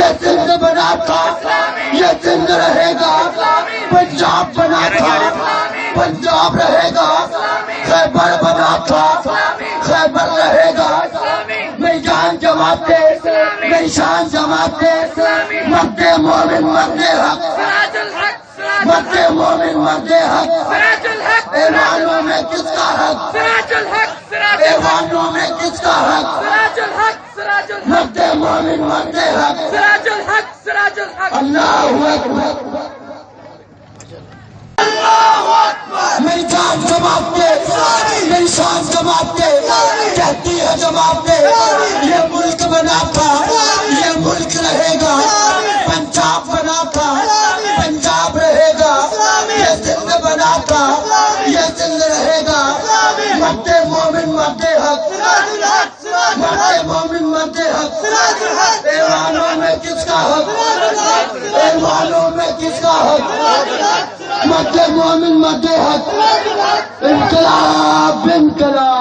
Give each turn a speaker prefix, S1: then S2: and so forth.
S1: یہ سندھ بنا تھا، یہ سندھ رہے گا، پنجاب بنا تھا، پنجاب رہے گا، خیبر بنا تھا، خیبر رہے گا، میری جان جماتے، میری شان جماتے، مرد مومن مرد حق، مرد مومن مرد حق، ایوانوں میں کس کا حق، ایوانوں میں کس کا حق، مرد مومن مرد حق، اللہ اکبر، میری جان جماتے، میری شان جماتے، کہتی ہے جماتے، یہ ملک بنا تھا، یہ ملک رہے گا، پنجاب بنا تھا، پنجاب رہے گا، یہ سندھ بنا تھا، یہ سندھ رہے گا، مرد مومن مرد حق، مرد مومن مرد حق، ایوانوں میں کس کا حق، ایوانوں میں کس کا حق، مرد مومن مرد حق، انقلاب انقلاب۔